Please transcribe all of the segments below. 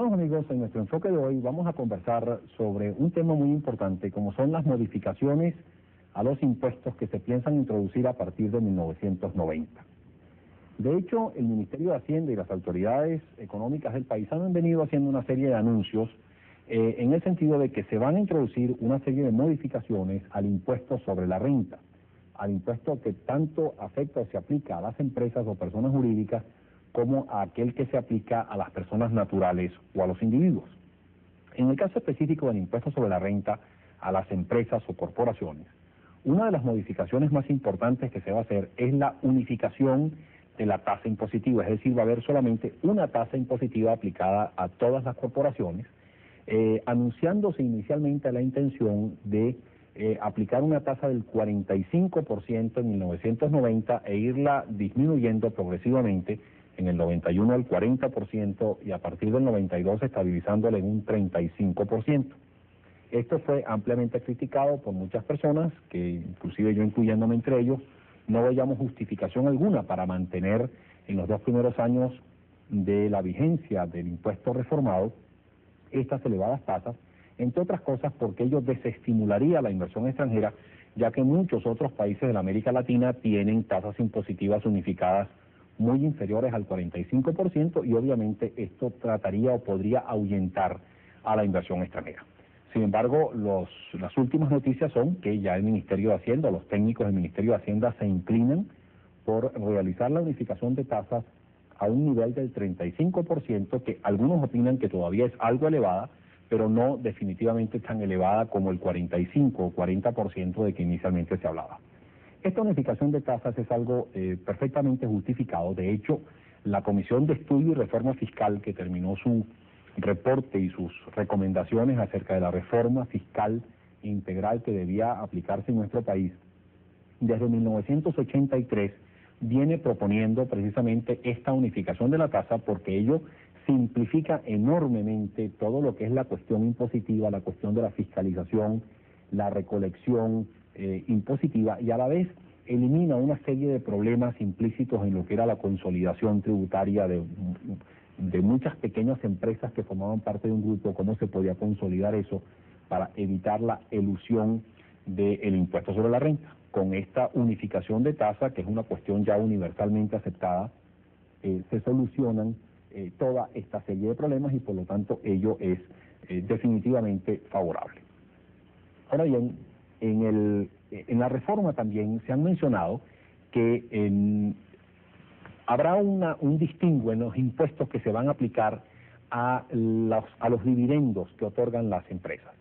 Estimados amigos, en nuestro enfoque de hoy vamos a conversar sobre un tema muy importante, como son las modificaciones a los impuestos que se piensan introducir a partir de 1990. De hecho, el Ministerio de Hacienda y las autoridades económicas del país han venido haciendo una serie de anuncios en el sentido de que se van a introducir una serie de modificaciones al impuesto sobre la renta, al impuesto que tanto afecta o se aplica a las empresas o personas jurídicas como a aquel que se aplica a las personas naturales o a los individuos. En el caso específico del impuesto sobre la renta a las empresas o corporaciones, una de las modificaciones más importantes que se va a hacer es la unificación de la tasa impositiva, es decir, va a haber solamente una tasa impositiva aplicada a todas las corporaciones, anunciándose inicialmente la intención de aplicar una tasa del 45% en 1990 e irla disminuyendo progresivamente en el 91 al 40% y a partir del 92 estabilizándola en un 35%. Esto fue ampliamente criticado por muchas personas, que inclusive yo incluyéndome entre ellos, no veíamos justificación alguna para mantener en los 2 primeros años de la vigencia del impuesto reformado estas elevadas tasas, entre otras cosas porque ello desestimularía la inversión extranjera, ya que muchos otros países de la América Latina tienen tasas impositivas unificadas muy inferiores al 45% y obviamente esto trataría o podría ahuyentar a la inversión extranjera. Sin embargo, las últimas noticias son que ya el Ministerio de Hacienda, los técnicos del Ministerio de Hacienda se inclinan por realizar la unificación de tasas a un nivel del 35%, que algunos opinan que todavía es algo elevada, pero no definitivamente tan elevada como el 45 o 40% de que inicialmente se hablaba. Esta unificación de tasas es algo perfectamente justificado. De hecho, la Comisión de Estudio y Reforma Fiscal, que terminó su reporte y sus recomendaciones acerca de la reforma fiscal integral que debía aplicarse en nuestro país, desde 1983 viene proponiendo precisamente esta unificación de la tasa porque ello simplifica enormemente todo lo que es la cuestión impositiva, la cuestión de la fiscalización, la recolección impositiva y a la vez elimina una serie de problemas implícitos en lo que era la consolidación tributaria de muchas pequeñas empresas que formaban parte de un grupo, cómo se podía consolidar eso para evitar la elusión del impuesto sobre la renta. Con esta unificación de tasa, que es una cuestión ya universalmente aceptada, se solucionan toda esta serie de problemas y por lo tanto ello es definitivamente favorable. Ahora bien, en la reforma también se han mencionado que habrá un distingo en los impuestos que se van a aplicar a los dividendos que otorgan las empresas,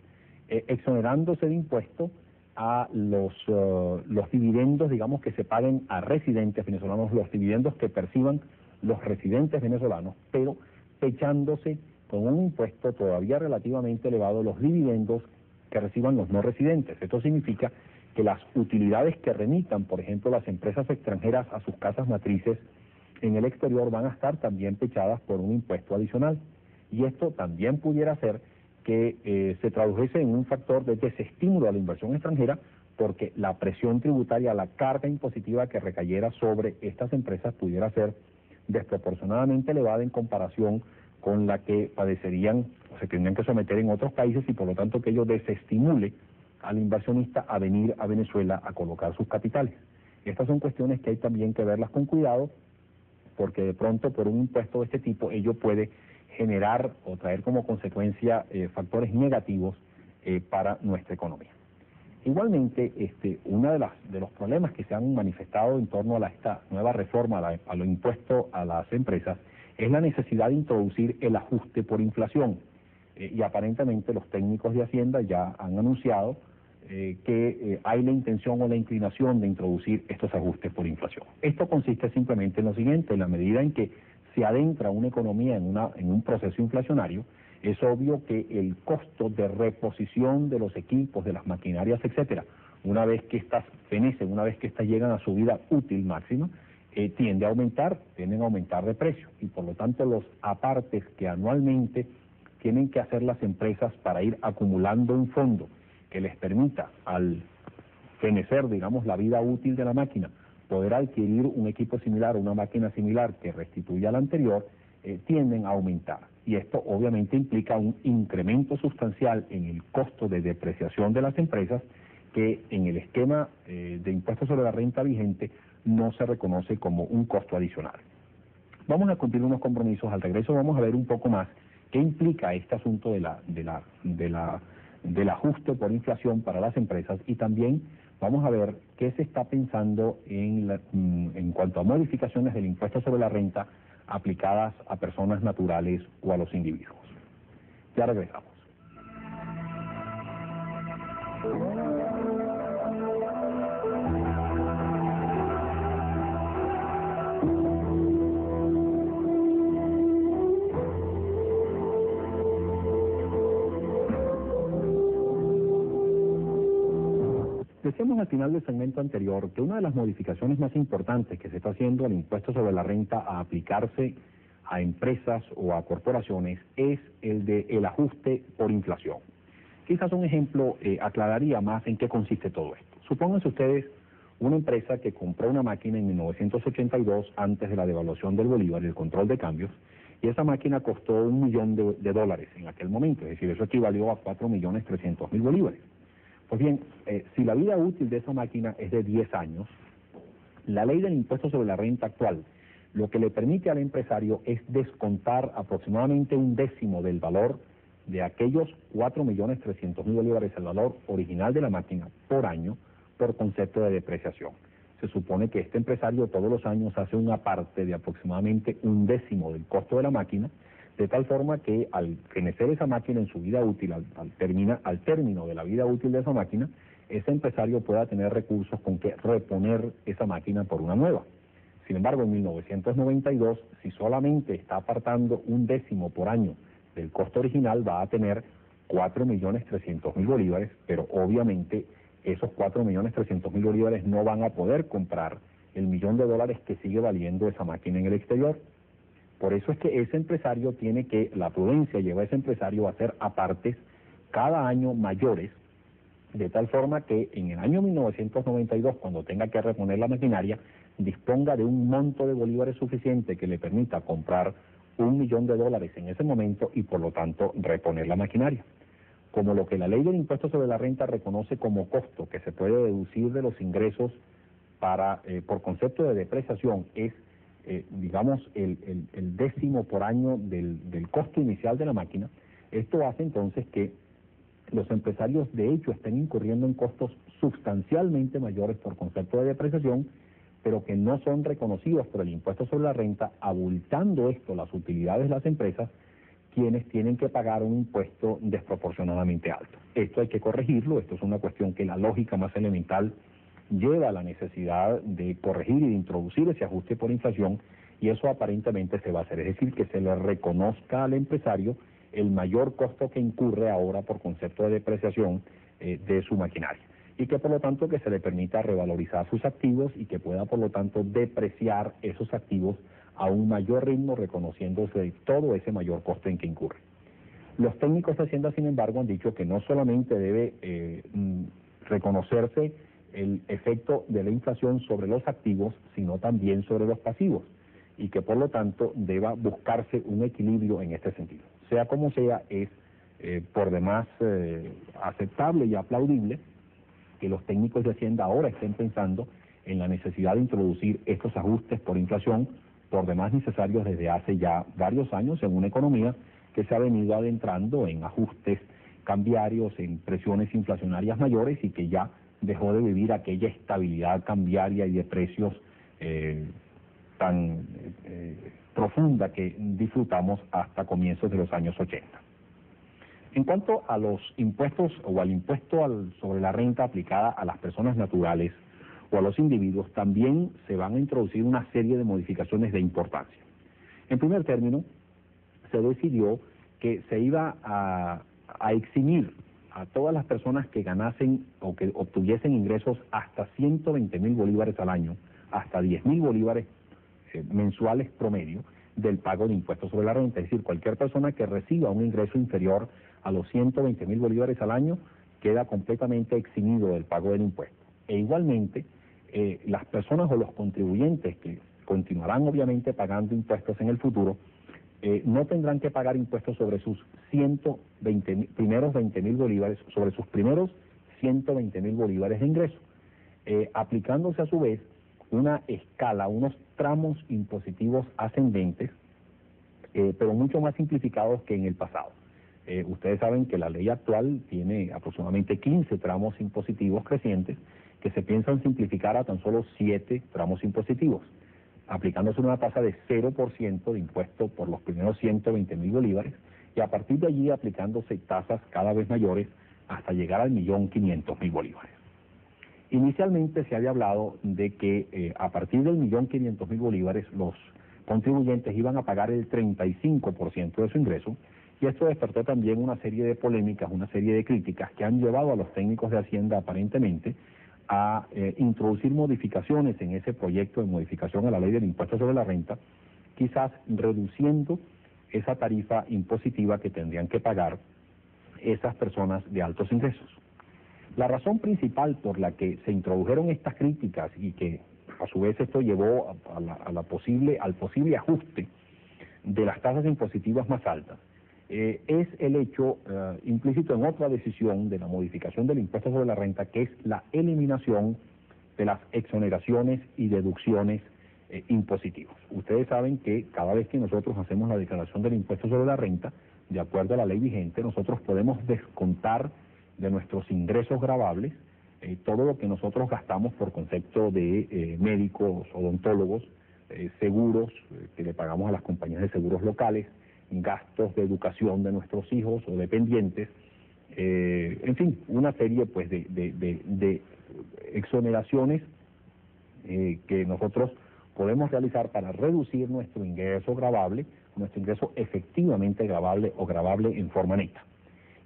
exonerándose de impuesto a los dividendos, digamos, que se paguen a residentes venezolanos, los dividendos que perciban los residentes venezolanos, pero fechándose con un impuesto todavía relativamente elevado los dividendos que reciban los no residentes. Esto significa que las utilidades que remitan, por ejemplo, las empresas extranjeras a sus casas matrices en el exterior van a estar también fechadas por un impuesto adicional. Y esto también pudiera ser que se tradujese en un factor de desestímulo a la inversión extranjera, porque la presión tributaria, la carga impositiva que recayera sobre estas empresas pudiera ser desproporcionadamente elevada en comparación con la que padecerían o se tendrían que someter en otros países y por lo tanto que ello desestimule al inversionista a venir a Venezuela a colocar sus capitales. Estas son cuestiones que hay también que verlas con cuidado, porque de pronto por un impuesto de este tipo ello puede generar o traer como consecuencia factores negativos para nuestra economía. Igualmente, uno de los problemas que se han manifestado en torno a esta nueva reforma a lo impuesto a las empresas es la necesidad de introducir el ajuste por inflación. Y aparentemente los técnicos de Hacienda ya han anunciado que hay la intención o la inclinación de introducir estos ajustes por inflación. Esto consiste simplemente en lo siguiente: en la medida en que se adentra una economía en un proceso inflacionario, es obvio que el costo de reposición de los equipos, de las maquinarias, etcétera, una vez que estas fenecen, una vez que estas llegan a su vida útil máxima, tienden a aumentar de precio y por lo tanto los apartes que anualmente tienen que hacer las empresas para ir acumulando un fondo que les permita al fenecer, digamos, la vida útil de la máquina, poder adquirir un equipo similar, una máquina similar que restituya la anterior, tienden a aumentar. Y esto obviamente implica un incremento sustancial en el costo de depreciación de las empresas que en el esquema de impuestos sobre la renta vigente no se reconoce como un costo adicional. Vamos a cumplir unos compromisos. Al regreso vamos a ver un poco más qué implica este asunto del ajuste por inflación para las empresas, y también vamos a ver qué se está pensando en cuanto a modificaciones del impuesto sobre la renta aplicadas a personas naturales o a los individuos. Ya regresamos. Decíamos al final del segmento anterior que una de las modificaciones más importantes que se está haciendo al impuesto sobre la renta a aplicarse a empresas o a corporaciones es el ajuste por inflación. Quizás un ejemplo aclararía más en qué consiste todo esto. Supónganse ustedes una empresa que compró una máquina en 1982 antes de la devaluación del bolívar y el control de cambios, y esa máquina costó $1 millón en aquel momento, es decir, eso equivalió a 4.300.000 bolívares. Pues bien, si la vida útil de esa máquina es de 10 años, la ley del impuesto sobre la renta actual lo que le permite al empresario es descontar aproximadamente 1/10 del valor de aquellos 4.300.000 bolívares, el valor original de la máquina, por año, por concepto de depreciación. Se supone que este empresario todos los años hace una parte de aproximadamente 1/10 del costo de la máquina, de tal forma que al fenecer esa máquina en su vida útil, al término de la vida útil de esa máquina, ese empresario pueda tener recursos con que reponer esa máquina por una nueva. Sin embargo, en 1992, si solamente está apartando 1/10 por año del costo original, va a tener 4.300.000 bolívares, pero obviamente esos 4.300.000 bolívares no van a poder comprar el $1 millón que sigue valiendo esa máquina en el exterior. Por eso es que ese empresario la prudencia lleva a ese empresario a hacer apartes cada año mayores, de tal forma que en el año 1992, cuando tenga que reponer la maquinaria, disponga de un monto de bolívares suficiente que le permita comprar $1 millón en ese momento y por lo tanto reponer la maquinaria. Como lo que la ley del impuesto sobre la renta reconoce como costo que se puede deducir de los ingresos por concepto de depreciación es digamos, el 10º por año del costo inicial de la máquina, esto hace entonces que los empresarios de hecho estén incurriendo en costos sustancialmente mayores por concepto de depreciación, pero que no son reconocidos por el impuesto sobre la renta, abultando esto las utilidades de las empresas, quienes tienen que pagar un impuesto desproporcionadamente alto. Esto hay que corregirlo, esto es una cuestión que la lógica más elemental lleva a la necesidad de corregir y de introducir ese ajuste por inflación, y eso aparentemente se va a hacer, es decir, que se le reconozca al empresario el mayor costo que incurre ahora por concepto de depreciación de su maquinaria, y que por lo tanto que se le permita revalorizar sus activos y que pueda por lo tanto depreciar esos activos a un mayor ritmo, reconociéndose todo ese mayor costo en que incurre. Los técnicos de Hacienda, sin embargo, han dicho que no solamente debe reconocerse el efecto de la inflación sobre los activos, sino también sobre los pasivos, y que por lo tanto deba buscarse un equilibrio en este sentido. Sea como sea, es por demás aceptable y aplaudible que los técnicos de Hacienda ahora estén pensando en la necesidad de introducir estos ajustes por inflación, por demás necesarios desde hace ya varios años en una economía que se ha venido adentrando en ajustes cambiarios, en presiones inflacionarias mayores, y que ya dejó de vivir aquella estabilidad cambiaria y de precios tan profunda que disfrutamos hasta comienzos de los años 80. En cuanto a los impuestos o al impuesto sobre la renta aplicada a las personas naturales o a los individuos, también se van a introducir una serie de modificaciones de importancia. En primer término, se decidió que se iba a eximir a todas las personas que ganasen o que obtuviesen ingresos hasta 120.000 bolívares al año, hasta 10.000 bolívares mensuales promedio, del pago de impuestos sobre la renta. Es decir, cualquier persona que reciba un ingreso inferior a los 120.000 bolívares al año queda completamente eximido del pago del impuesto. E igualmente, las personas o los contribuyentes que continuarán obviamente pagando impuestos en el futuro, no tendrán que pagar impuestos sobre sus primeros 20.000 bolívares, sobre sus primeros 120.000 bolívares de ingreso, aplicándose a su vez una escala, unos tramos impositivos ascendentes, pero mucho más simplificados que en el pasado. Ustedes saben que la ley actual tiene aproximadamente 15 tramos impositivos crecientes que se piensan simplificar a tan solo 7 tramos impositivos, aplicándose una tasa de 0% de impuesto por los primeros 120.000 bolívares y a partir de allí aplicándose tasas cada vez mayores hasta llegar al 1.500.000 bolívares. Inicialmente se había hablado de que a partir del 1.500.000 bolívares los contribuyentes iban a pagar el 35% de su ingreso, y esto despertó también una serie de polémicas, una serie de críticas que han llevado a los técnicos de Hacienda aparentemente a introducir modificaciones en ese proyecto de modificación a la ley del impuesto sobre la renta, quizás reduciendo esa tarifa impositiva que tendrían que pagar esas personas de altos ingresos. La razón principal por la que se introdujeron estas críticas y que a su vez esto llevó al posible ajuste de las tasas impositivas más altas es el hecho implícito en otra decisión de la modificación del impuesto sobre la renta, que es la eliminación de las exoneraciones y deducciones impositivas. Ustedes saben que cada vez que nosotros hacemos la declaración del impuesto sobre la renta, de acuerdo a la ley vigente, nosotros podemos descontar de nuestros ingresos gravables todo lo que nosotros gastamos por concepto de médicos, odontólogos, seguros que le pagamos a las compañías de seguros locales, gastos de educación de nuestros hijos o dependientes, en fin, una serie pues de exoneraciones que nosotros podemos realizar para reducir nuestro ingreso gravable, nuestro ingreso efectivamente gravable o gravable en forma neta.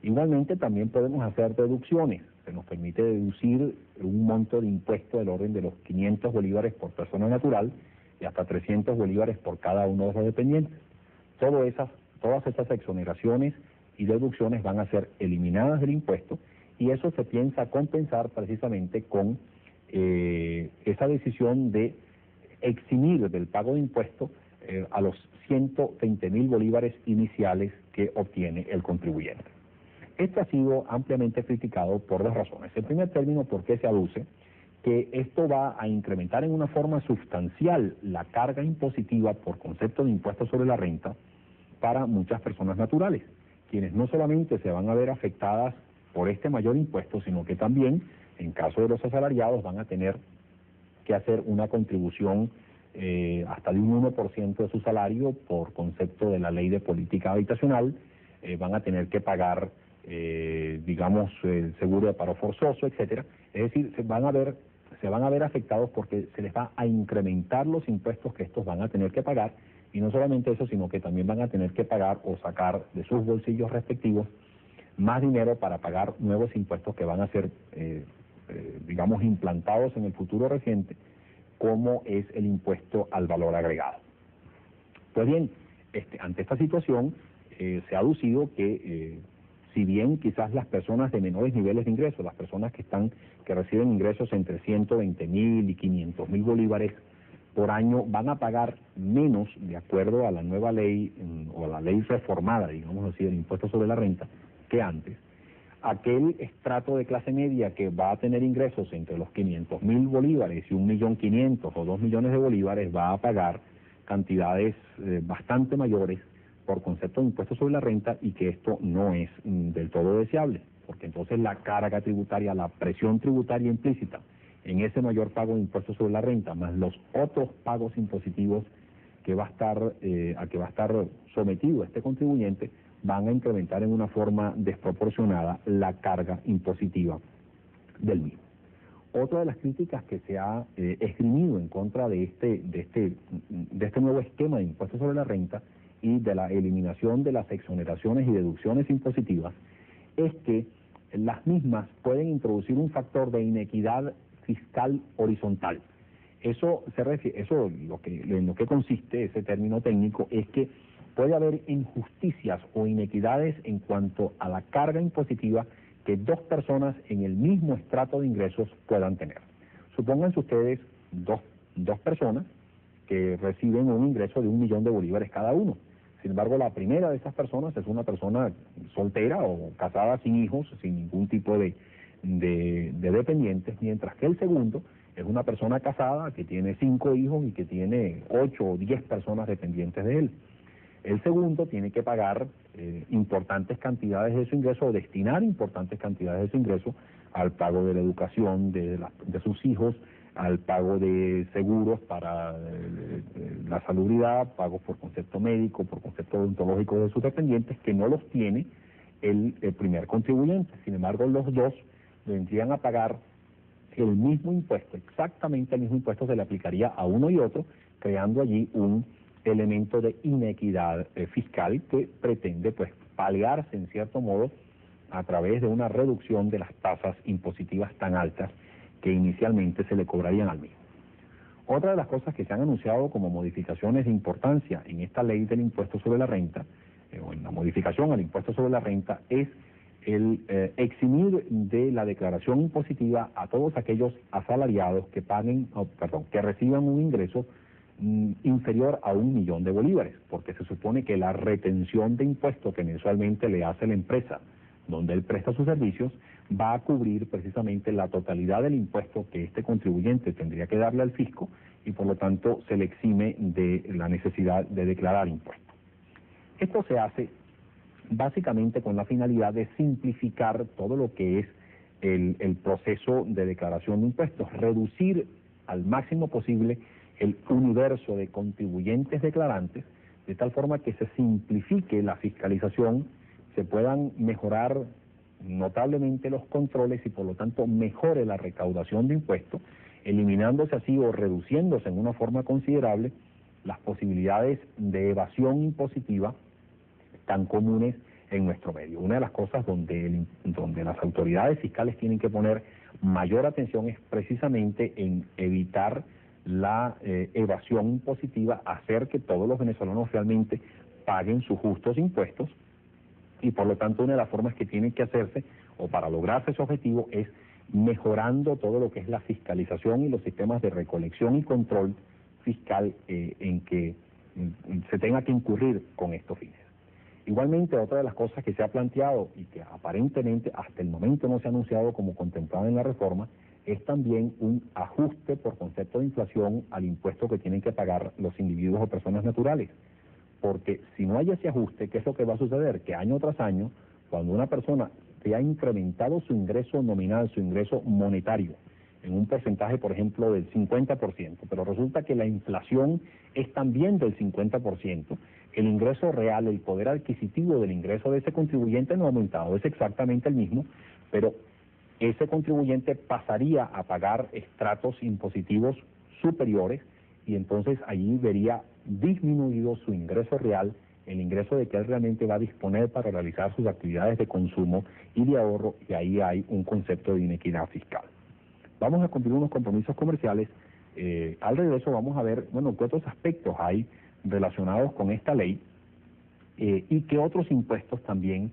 Igualmente también podemos hacer deducciones, se nos permite deducir un monto de impuesto del orden de los 500 bolívares por persona natural y hasta 300 bolívares por cada uno de los dependientes. Todas esas exoneraciones y deducciones van a ser eliminadas del impuesto y eso se piensa compensar precisamente con esa decisión de eximir del pago de impuesto a los 120.000 bolívares iniciales que obtiene el contribuyente. Esto ha sido ampliamente criticado por dos razones. En primer término, porque se aduce que esto va a incrementar en una forma sustancial la carga impositiva por concepto de impuesto sobre la renta para muchas personas naturales, quienes no solamente se van a ver afectadas por este mayor impuesto, sino que también, en caso de los asalariados, van a tener que hacer una contribución hasta de un 1% de su salario por concepto de la ley de política habitacional, van a tener que pagar, digamos, el seguro de paro forzoso, etcétera. Es decir, se van a ver afectados porque se les va a incrementar los impuestos que estos van a tener que pagar. Y no solamente eso, sino que también van a tener que pagar o sacar de sus bolsillos respectivos más dinero para pagar nuevos impuestos que van a ser, digamos, implantados en el futuro reciente, como es el impuesto al valor agregado. Pues bien, ante esta situación se ha aducido que si bien quizás las personas de menores niveles de ingresos, las personas que reciben ingresos entre 120.000 y 500.000 bolívares por año van a pagar menos, de acuerdo a la nueva ley o a la ley reformada, digamos así, del impuesto sobre la renta, que antes. Aquel estrato de clase media que va a tener ingresos entre los 500.000 bolívares y 1.500.000 o 2 millones de bolívares va a pagar cantidades bastante mayores por concepto de impuesto sobre la renta, y que esto no es del todo deseable, porque entonces la carga tributaria, la presión tributaria implícita en ese mayor pago de impuestos sobre la renta, más los otros pagos impositivos que va a estar sometido este contribuyente, van a incrementar en una forma desproporcionada la carga impositiva del mismo. Otra de las críticas que se ha esgrimido en contra de este nuevo esquema de impuestos sobre la renta y de la eliminación de las exoneraciones y deducciones impositivas es que las mismas pueden introducir un factor de inequidad fiscal horizontal. En lo que consiste ese término técnico es que puede haber injusticias o inequidades en cuanto a la carga impositiva que dos personas en el mismo estrato de ingresos puedan tener. Supónganse ustedes dos personas que reciben un ingreso de 1 millón de bolívares cada uno. Sin embargo, la primera de esas personas es una persona soltera o casada sin hijos, sin ningún tipo de dependientes, mientras que el segundo es una persona casada que tiene 5 hijos y que tiene 8 o 10 personas dependientes de él. El segundo tiene que pagar importantes cantidades de su ingreso o destinar importantes cantidades de su ingreso al pago de la educación de sus hijos, al pago de seguros para la salubridad, pagos por concepto médico, por concepto odontológico de sus dependientes, que no los tiene el primer contribuyente. Sin embargo, los dos vendrían a pagar el mismo impuesto, exactamente el mismo impuesto se le aplicaría a uno y otro, creando allí un elemento de inequidad fiscal que pretende pues paliarse en cierto modo a través de una reducción de las tasas impositivas tan altas que inicialmente se le cobrarían al mismo. Otra de las cosas que se han anunciado como modificaciones de importancia en esta ley del impuesto sobre la renta, o en la modificación al impuesto sobre la renta, es el eximir de la declaración impositiva a todos aquellos asalariados que que reciban un ingreso inferior a 1 millón de bolívares, porque se supone que la retención de impuestos que mensualmente le hace la empresa donde él presta sus servicios va a cubrir precisamente la totalidad del impuesto que este contribuyente tendría que darle al fisco y por lo tanto se le exime de la necesidad de declarar impuestos. Esto se hace básicamente con la finalidad de simplificar todo lo que es el proceso de declaración de impuestos, reducir al máximo posible el universo de contribuyentes declarantes, de tal forma que se simplifique la fiscalización, se puedan mejorar notablemente los controles y por lo tanto mejore la recaudación de impuestos, eliminándose así o reduciéndose en una forma considerable las posibilidades de evasión impositiva tan comunes en nuestro medio. Una de las cosas donde las autoridades fiscales tienen que poner mayor atención es precisamente en evitar la evasión impositiva, hacer que todos los venezolanos realmente paguen sus justos impuestos, y por lo tanto una de las formas que tienen que hacerse, o para lograrse ese objetivo, es mejorando todo lo que es la fiscalización y los sistemas de recolección y control fiscal en que se tenga que incurrir con estos fines. Igualmente, otra de las cosas que se ha planteado y que aparentemente hasta el momento no se ha anunciado como contemplado en la reforma, es también un ajuste por concepto de inflación al impuesto que tienen que pagar los individuos o personas naturales. Porque si no hay ese ajuste, ¿qué es lo que va a suceder? Que año tras año, cuando una persona se ha incrementado su ingreso nominal, su ingreso monetario, en un porcentaje, por ejemplo, del 50%, pero resulta que la inflación es también del 50%, el ingreso real, el poder adquisitivo del ingreso de ese contribuyente no ha aumentado, es exactamente el mismo, pero ese contribuyente pasaría a pagar estratos impositivos superiores y entonces allí vería disminuido su ingreso real, el ingreso de que él realmente va a disponer para realizar sus actividades de consumo y de ahorro, y ahí hay un concepto de inequidad fiscal. Vamos a cumplir unos compromisos comerciales. Al regreso vamos a ver, bueno, qué otros aspectos hay relacionados con esta ley y qué otros impuestos también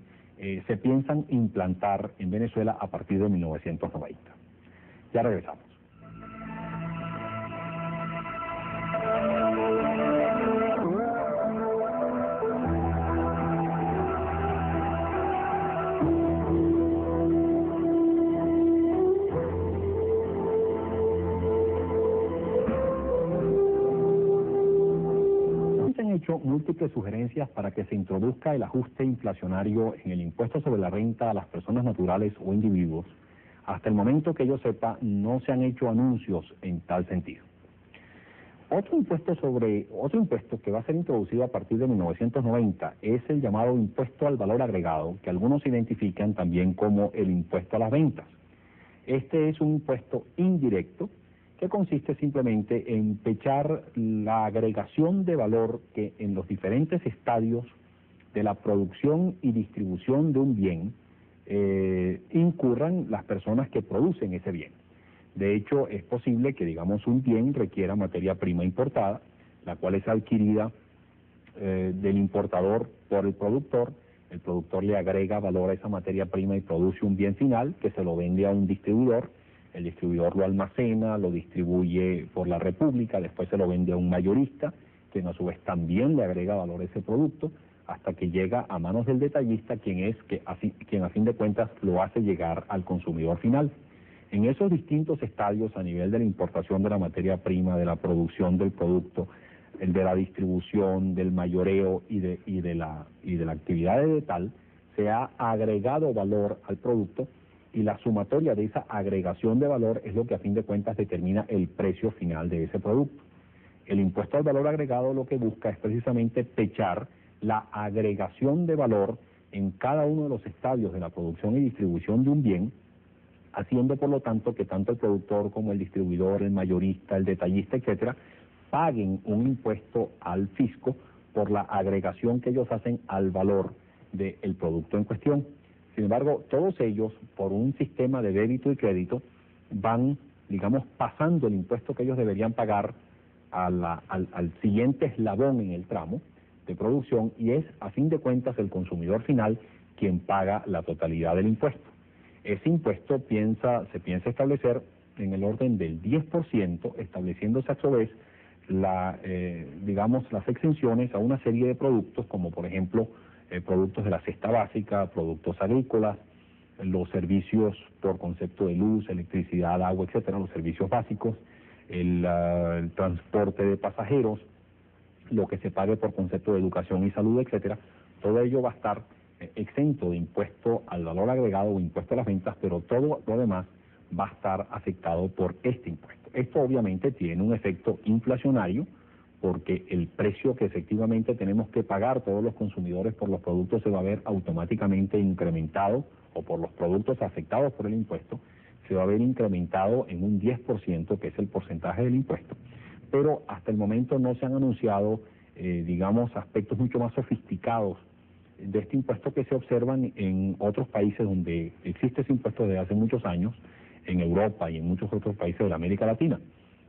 se piensan implantar en Venezuela a partir de 1990. Ya regresamos. Múltiples sugerencias para que se introduzca el ajuste inflacionario en el impuesto sobre la renta a las personas naturales o individuos. Hasta el momento que yo sepa, no se han hecho anuncios en tal sentido. Otro impuesto que va a ser introducido a partir de 1990 es el llamado impuesto al valor agregado, que algunos identifican también como el impuesto a las ventas. Este es un impuesto indirecto que consiste simplemente en pechar la agregación de valor que en los diferentes estadios de la producción y distribución de un bien incurran las personas que producen ese bien. De hecho, es posible que, digamos, un bien requiera materia prima importada, la cual es adquirida del importador por el productor le agrega valor a esa materia prima y produce un bien final que se lo vende a un distribuidor. El distribuidor lo almacena, lo distribuye por la República, después se lo vende a un mayorista, quien a su vez también le agrega valor a ese producto, hasta que llega a manos del detallista, quien a fin de cuentas lo hace llegar al consumidor final. En esos distintos estadios, a nivel de la importación de la materia prima, de la producción del producto, el de la distribución, del mayoreo y de la actividad de detal, se ha agregado valor al producto, y la sumatoria de esa agregación de valor es lo que a fin de cuentas determina el precio final de ese producto. El impuesto al valor agregado lo que busca es precisamente pechar la agregación de valor en cada uno de los estadios de la producción y distribución de un bien, haciendo por lo tanto que tanto el productor como el distribuidor, el mayorista, el detallista, etcétera, paguen un impuesto al fisco por la agregación que ellos hacen al valor del producto en cuestión. Sin embargo, todos ellos, por un sistema de débito y crédito, van, digamos, pasando el impuesto que ellos deberían pagar al siguiente eslabón en el tramo de producción, y es, a fin de cuentas, el consumidor final quien paga la totalidad del impuesto. Ese impuesto se piensa establecer en el orden del 10%, estableciéndose a su vez las exenciones a una serie de productos, como por ejemplo productos de la cesta básica, productos agrícolas, los servicios por concepto de luz, electricidad, agua, etcétera, los servicios básicos, el transporte de pasajeros, lo que se pague por concepto de educación y salud, etcétera. Todo ello va a estar exento de impuesto al valor agregado o impuesto a las ventas, pero todo lo demás va a estar afectado por este impuesto. Esto obviamente tiene un efecto inflacionario, porque el precio que efectivamente tenemos que pagar todos los consumidores por los productos se va a ver automáticamente incrementado, o por los productos afectados por el impuesto, se va a ver incrementado en un 10%, que es el porcentaje del impuesto. Pero hasta el momento no se han anunciado, aspectos mucho más sofisticados de este impuesto que se observan en otros países donde existe ese impuesto desde hace muchos años, en Europa y en muchos otros países de la América Latina,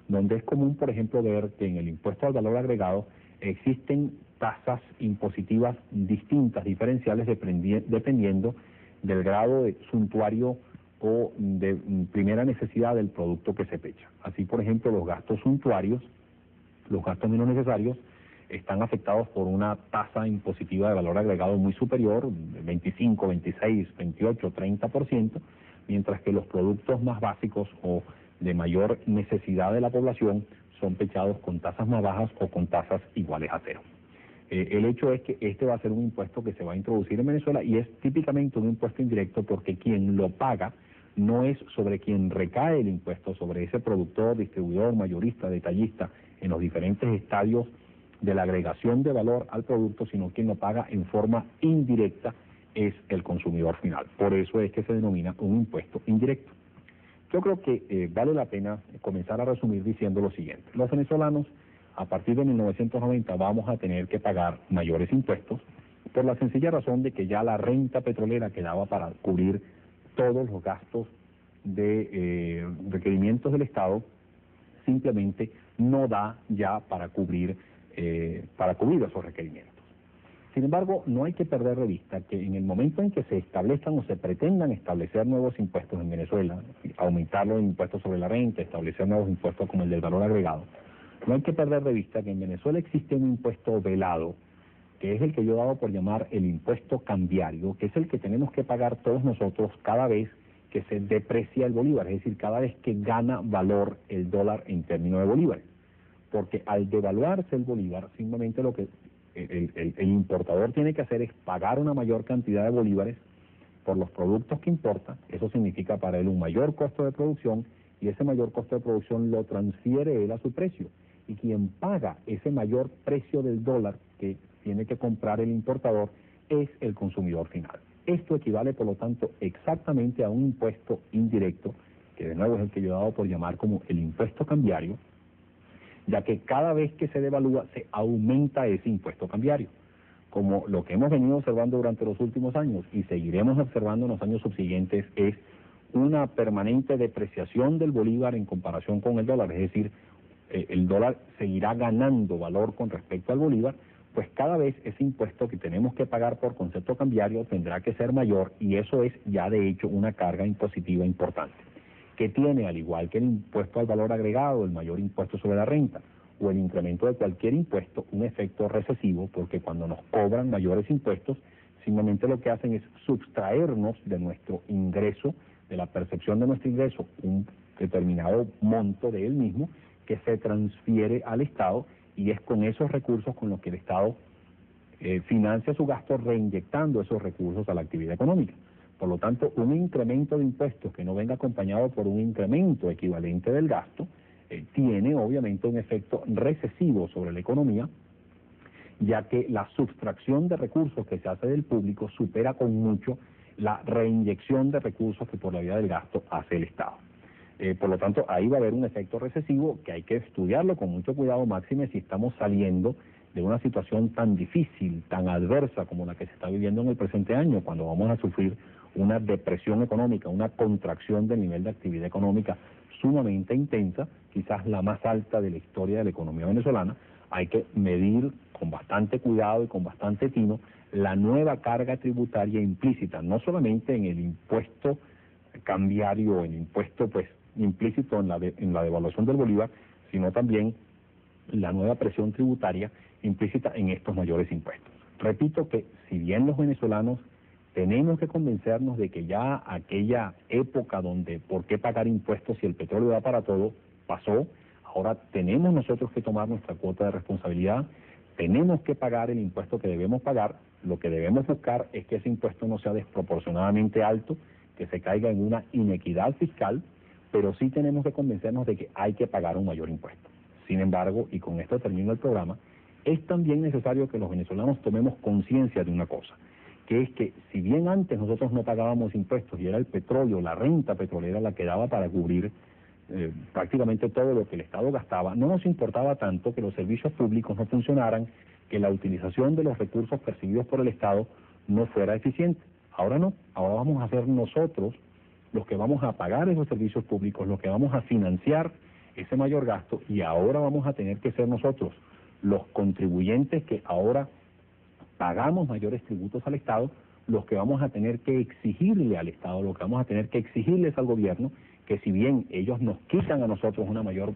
donde es común, por ejemplo, ver que en el impuesto al valor agregado existen tasas impositivas distintas, diferenciales, dependiendo del grado de suntuario o de primera necesidad del producto que se pecha. Así, por ejemplo, los gastos suntuarios, los gastos menos necesarios, están afectados por una tasa impositiva de valor agregado muy superior, 25, 26, 28, 30%, mientras que los productos más básicos o de mayor necesidad de la población son pechados con tasas más bajas o con tasas iguales a cero. El hecho es que este va a ser un impuesto que se va a introducir en Venezuela, y es típicamente un impuesto indirecto, porque quien lo paga no es sobre quien recae el impuesto, sobre ese productor, distribuidor, mayorista, detallista, en los diferentes estadios de la agregación de valor al producto, sino quien lo paga en forma indirecta es el consumidor final. Por eso es que se denomina un impuesto indirecto. Yo creo que vale la pena comenzar a resumir diciendo lo siguiente. Los venezolanos, a partir de 1990, vamos a tener que pagar mayores impuestos, por la sencilla razón de que ya la renta petrolera que daba para cubrir todos los gastos de requerimientos del Estado simplemente no da ya para cubrir esos requerimientos. Sin embargo, no hay que perder de vista que en el momento en que se establezcan o se pretendan establecer nuevos impuestos en Venezuela, aumentar los impuestos sobre la renta, establecer nuevos impuestos como el del valor agregado, no hay que perder de vista que en Venezuela existe un impuesto velado, que es el que yo he dado por llamar el impuesto cambiario, que es el que tenemos que pagar todos nosotros cada vez que se deprecia el bolívar, es decir, cada vez que gana valor el dólar en términos de bolívares. Porque al devaluarse el bolívar, simplemente lo que el importador tiene que hacer es pagar una mayor cantidad de bolívares por los productos que importa. Eso significa para él un mayor costo de producción, y ese mayor costo de producción lo transfiere él a su precio. Y quien paga ese mayor precio del dólar que tiene que comprar el importador es el consumidor final. Esto equivale, por lo tanto, exactamente a un impuesto indirecto, que de nuevo es el que yo he dado por llamar como el impuesto cambiario, ya que cada vez que se devalúa se aumenta ese impuesto cambiario, como lo que hemos venido observando durante los últimos años y seguiremos observando en los años subsiguientes, es una permanente depreciación del bolívar en comparación con el dólar, es decir, el dólar seguirá ganando valor con respecto al bolívar, pues cada vez ese impuesto que tenemos que pagar por concepto cambiario tendrá que ser mayor, y eso es ya de hecho una carga impositiva importante, que tiene, al igual que el impuesto al valor agregado, el mayor impuesto sobre la renta, o el incremento de cualquier impuesto un efecto recesivo, porque cuando nos cobran mayores impuestos, simplemente lo que hacen es sustraernos de nuestro ingreso, de la percepción de nuestro ingreso, un determinado monto de él mismo, que se transfiere al Estado, y es con esos recursos con los que el Estado financia su gasto, reinyectando esos recursos a la actividad económica. Por lo tanto, un incremento de impuestos que no venga acompañado por un incremento equivalente del gasto, tiene obviamente un efecto recesivo sobre la economía, ya que la sustracción de recursos que se hace del público supera con mucho la reinyección de recursos que por la vía del gasto hace el Estado. Por lo tanto, ahí va a haber un efecto recesivo que hay que estudiarlo con mucho cuidado, máxime si estamos saliendo de una situación tan difícil, tan adversa como la que se está viviendo en el presente año, cuando vamos a sufrir una depresión económica, una contracción del nivel de actividad económica sumamente intensa, quizás la más alta de la historia de la economía venezolana. Hay que medir con bastante cuidado y con bastante tino la nueva carga tributaria implícita, no solamente en el impuesto cambiario, el impuesto pues implícito en la devaluación del bolívar, sino también la nueva presión tributaria implícita en estos mayores impuestos. Repito que si bien los venezolanos tenemos que convencernos de que ya aquella época donde por qué pagar impuestos si el petróleo da para todo, pasó. Ahora tenemos nosotros que tomar nuestra cuota de responsabilidad, tenemos que pagar el impuesto que debemos pagar. Lo que debemos buscar es que ese impuesto no sea desproporcionadamente alto, que se caiga en una inequidad fiscal, pero sí tenemos que convencernos de que hay que pagar un mayor impuesto. Sin embargo, y con esto termino el programa, es también necesario que los venezolanos tomemos conciencia de una cosa, que es que si bien antes nosotros no pagábamos impuestos y era el petróleo, la renta petrolera la que daba para cubrir prácticamente todo lo que el Estado gastaba, no nos importaba tanto que los servicios públicos no funcionaran, que la utilización de los recursos percibidos por el Estado no fuera eficiente. Ahora no, ahora vamos a ser nosotros los que vamos a pagar esos servicios públicos, los que vamos a financiar ese mayor gasto, y ahora vamos a tener que ser nosotros los contribuyentes que ahora pagamos mayores tributos al Estado, los que vamos a tener que exigirle al Estado, los que vamos a tener que exigirles al gobierno, que si bien ellos nos quitan a nosotros una mayor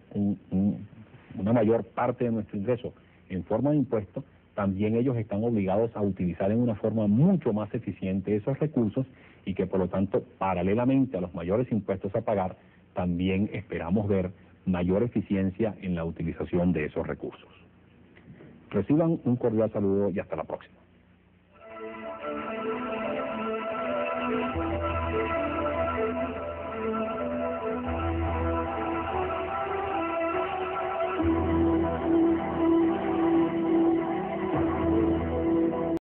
parte de nuestro ingreso en forma de impuestos, también ellos están obligados a utilizar en una forma mucho más eficiente esos recursos, y que por lo tanto, paralelamente a los mayores impuestos a pagar, también esperamos ver mayor eficiencia en la utilización de esos recursos. Reciban un cordial saludo y hasta la próxima.